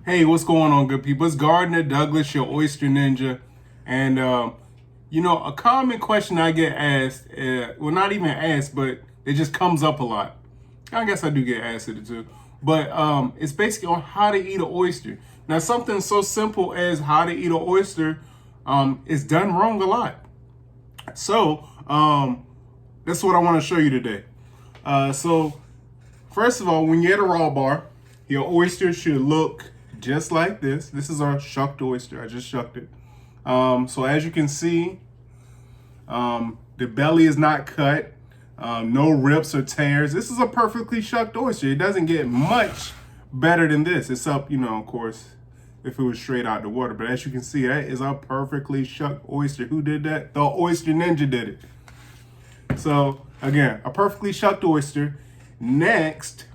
Hey, what's going on, good people? It's Gardner Douglas, your Oyster Ninja. And, a common question I get asked, well, not even asked, but it just comes up a lot. I guess I do get asked it too. But it's basically on how to eat an oyster. Now, something so simple as how to eat an oyster is done wrong a lot. So, that's what I want to show you today. So, first of all, when you're at a raw bar, your oyster should look just like this. This is our shucked oyster. I just shucked it. So as you can see, the belly is not cut. No rips or tears. This is a perfectly shucked oyster. It doesn't get much better than this. It's up, of course, if it was straight out the water. But as you can see, that is a perfectly shucked oyster. Who did that? The Oyster Ninja did it. So again, a perfectly shucked oyster. Next,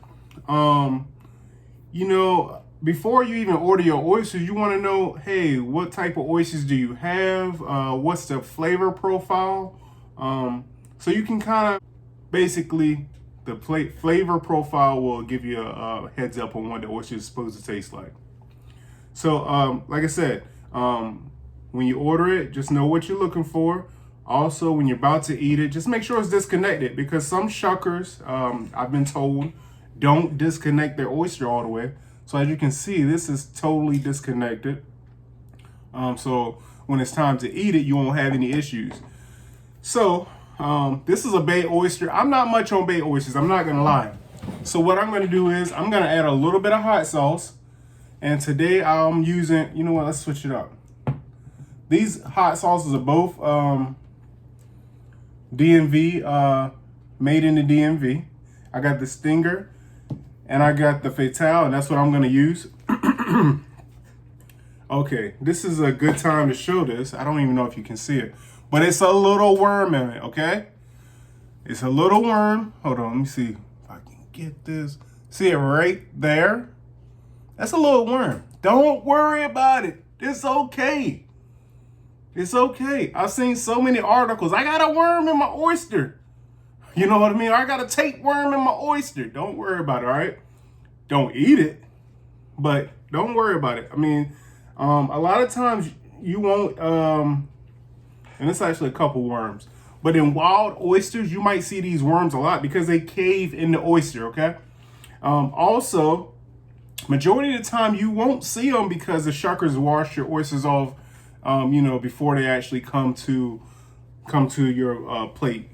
before you even order your oysters, you want to know, hey, what type of oysters do you have? What's the flavor profile? So you can kind of basically, the flavor profile will give you a heads up on what the oyster is supposed to taste like. So, like I said, when you order it, just know what you're looking for. Also, when you're about to eat it, just make sure it's disconnected, because some shuckers, I've been told, don't disconnect their oyster all the way. So as you can see, this is totally disconnected. So when it's time to eat it, you won't have any issues. So this is a bay oyster. I'm not much on bay oysters, I'm not gonna lie. So what I'm gonna do is I'm gonna add a little bit of hot sauce. And today I'm using, let's switch it up. These hot sauces are both DMV, made in the DMV. I got the Stinger and I got the Fatale, and that's what I'm gonna use. Okay, this is a good time to show this. I don't even know if you can see it, but it's a little worm in it, okay? It's a little worm. Hold on, let me see if I can get this. See it right there? That's a little worm. Don't worry about it. It's okay. It's okay. I've seen so many articles. I got a worm in my oyster. You know what I mean? I got a tapeworm in my oyster. Don't worry about it, all right? Don't eat it, but don't worry about it. I mean, a lot of times you won't, and it's actually a couple worms, but in wild oysters, you might see these worms a lot because they cave in the oyster, okay? Also, majority of the time you won't see them because the shuckers wash your oysters off, before they actually come to your plate.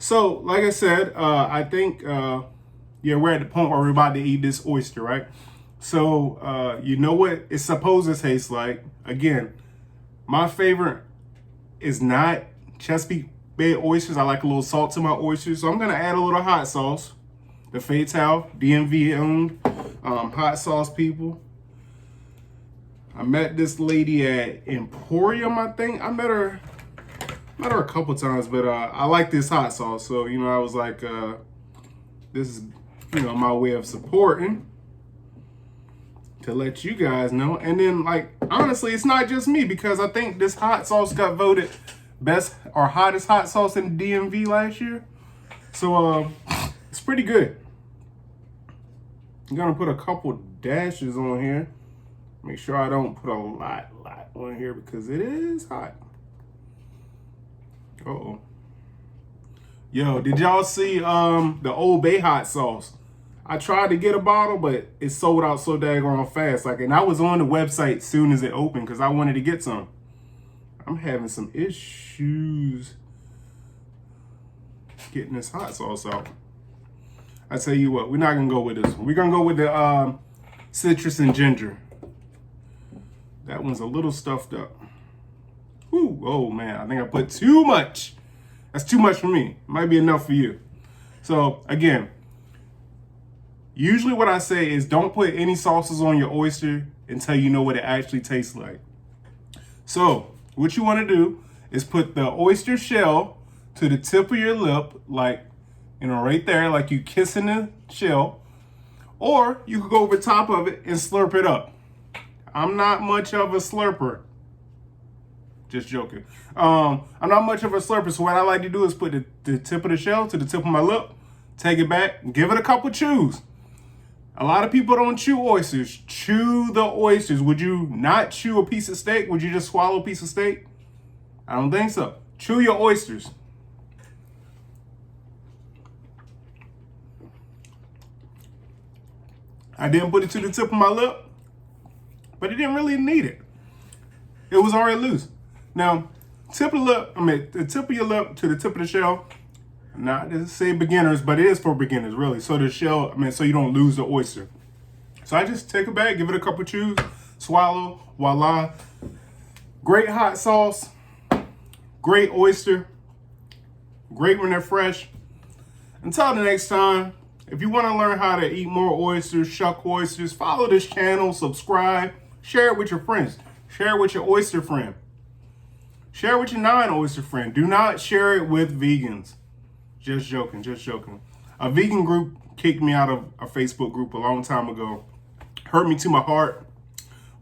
So, like I said, I think, we're at the point where we're about to eat this oyster, right? So, you know what it's supposed to taste like. Again, my favorite is not Chesapeake Bay oysters. I like a little salt to my oysters. So I'm going to add a little hot sauce. The Fatale, DMV owned, hot sauce people. I met this lady at Emporium, I think. I met her a couple times, but I like this hot sauce. So, I was like, this is, my way of supporting, to let you guys know. And then, honestly, it's not just me, because I think this hot sauce got voted best or hottest hot sauce in the DMV last year. So, it's pretty good. I'm going to put a couple dashes on here. Make sure I don't put a lot on here because it is hot. Uh-oh. Yo, did y'all see the Old Bay hot sauce? I tried to get a bottle, but it sold out so daggone fast. And I was on the website as soon as it opened because I wanted to get some. I'm having some issues getting this hot sauce out. I tell you what, we're not gonna go with this one. We're gonna go with the citrus and ginger. That one's a little stuffed up. Whew, oh man, I think I put too much. That's too much for me. Might be enough for you. So again, usually what I say is don't put any sauces on your oyster until you know what it actually tastes like. So what you want to do is put the oyster shell to the tip of your lip, right there, like you kissing the shell, or you could go over top of it and slurp it up. I'm not much of a slurper. Just joking. I'm not much of a slurper, so what I like to do is put the tip of the shell to the tip of my lip, take it back, give it a couple chews. A lot of people don't chew oysters. Chew the oysters. Would you not chew a piece of steak? Would you just swallow a piece of steak? I don't think so. Chew your oysters. I didn't put it to the tip of my lip, but it didn't really need it. It was already loose. Now, tip of the lip, the tip of your lip to the tip of the shell, not to say beginners, but it is for beginners, really. So the shell, so you don't lose the oyster. So I just take it back, give it a couple chews, swallow, voila. Great hot sauce, great oyster, great when they're fresh. Until the next time, if you want to learn how to eat more oysters, shuck oysters, follow this channel, subscribe, share it with your friends. Share it with your oyster friend. Share it with your non-oyster friend. Do not share it with vegans. Just joking, just joking. A vegan group kicked me out of a Facebook group a long time ago. Hurt me to my heart.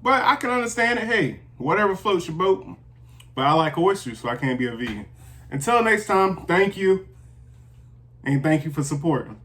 But I can understand it. Hey, whatever floats your boat. But I like oysters, so I can't be a vegan. Until next time, thank you. And thank you for supporting.